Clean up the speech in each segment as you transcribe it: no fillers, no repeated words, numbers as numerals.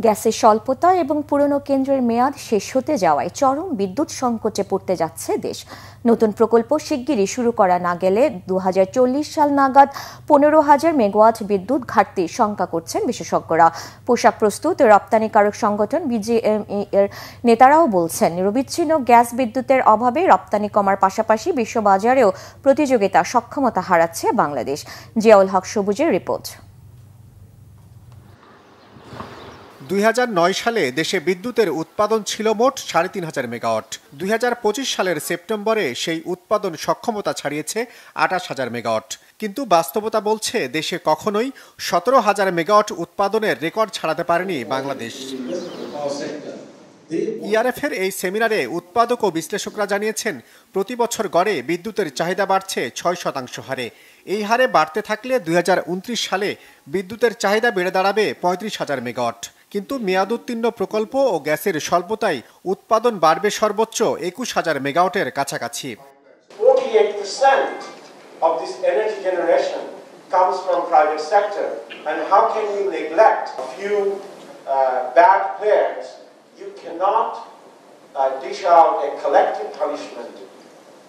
গ্যাসের স্বল্পতা এবং পুরনো কেন্দ্রের মেয়াদ শেষ হতে যাওয়ায় চরম বিদ্যুৎ সংকটে পড়তে যাচ্ছে দেশ। নতুন প্রকল্প শিগগিরই শুরু করা না গেলে 2040 সাল নাগাদ 15,000 মেগাওয়াট বিদ্যুৎ ঘাটতির শঙ্কা করছেন বিশেষজ্ঞরা। পোশাক প্রস্তুত রপ্তানিকারক সংগঠন বিজিএমই এর নেতারাও বলছেন, নিরবিচ্ছিন্ন গ্যাস বিদ্যুতের অভাবে রপ্তানি কমার পাশাপাশি বিশ্ববাজারেও প্রতিযোগিতা সক্ষমতা হারাচ্ছে বাংলাদেশ। জিয়াউল হক সবুজের রিপোর্ট। 2009 সালে দেশে বিদ্যুতের উৎপাদন ছিল মোট 3,500 মেগাওয়াট। 2025 সালের সেপ্টেম্বরে সেই উৎপাদন সক্ষমতা ছাড়িয়েছে 28,000 মেগাওয়াট। কিন্তু বাস্তবতা বলছে দেশে কখনোই 17,000 মেগাওয়াট উৎপাদনের রেকর্ড ছাড়াতে পারেনি বাংলাদেশ। ইআরএফের এই সেমিনারে উৎপাদক ও বিশ্লেষকরা জানিয়েছেন, প্রতি বছর গড়ে বিদ্যুতের চাহিদা বাড়ছে 6% হারে। এই হারে বাড়তে থাকলে 2029 সালে বিদ্যুতের চাহিদা বেড়ে দাঁড়াবে 35,000 মেগাওয়াট। কিন্তু মেয়াদোত্তীর্ণ প্রকল্প ও গ্যাসের স্বল্পতায় উৎপাদন বাড়বে সর্বোচ্চ 21,000 মেগাওয়াটের কাছাকাছি। 48% of this energy generation comes from private sector, and how can you neglect a few bad players? You cannot dish out a collective punishment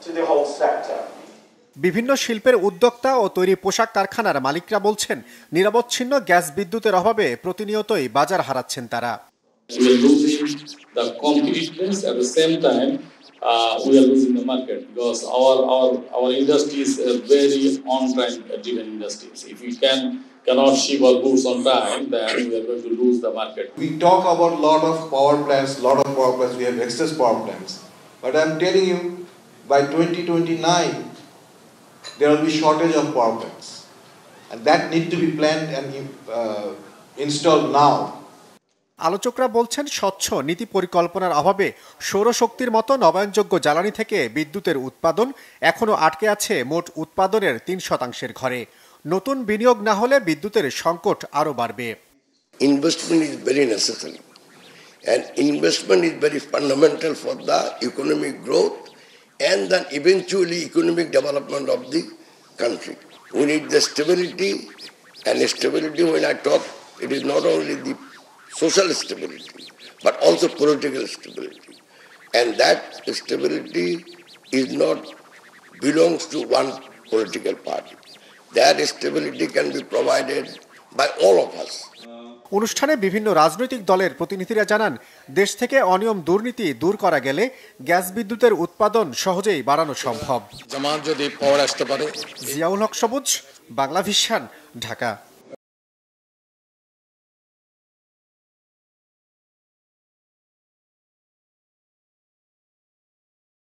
to the whole sector. বিভিন্ন শিল্পের উদ্যোক্তা ও তৈরি পোশাক কারখানার মালিকরা বলছেন, নিরবচ্ছিন্ন গ্যাস বিদ্যুতের অভাবে প্রতিনিয়তই বাজার হারাচ্ছেন তারা। We are losing the market because our industry is very on-time driven industries. If we cannot ship our goods on time, then we are going to lose the market. We talk about lot of power plants. We have excess power plants, but I'm telling you, by 2029, there will be shortage of power plants, and that need to be planned and installed now. আলোচকরা বলছেন, স্বচ্ছ নীতি পরিকল্পনার অভাবে সৌরশক্তির মতো নবায়নযোগ্য জ্বালানি থেকে বিদ্যুতের উৎপাদন এখনো আটকে আছে মোট উৎপাদনের 3% ঘরে। নতুন বিনিয়োগ না হলে বিদ্যুতের সংকট আরো বাড়বে। Investment is very necessary, and investment is very fundamental for the economic growth and then eventually economic development of the country. We need the stability, and stability, when I talk, it is not only the social stability, but also political stability. And that stability is not belongs to one political party. That stability can be provided by all of us. অনুষ্ঠানে বিভিন্ন রাজনৈতিক দলের প্রতিনিধিরা জানান, দেশ থেকে অনিয়ম দুর্নীতি দূর করা গেলে গ্যাস বিদ্যুতের উৎপাদন সহজেই বাড়ানো সম্ভব। জামাত যদি পাওয়ার আসতে পারে। জিয়াউল হক সবুজ, বাংলা ভিশন, ঢাকা।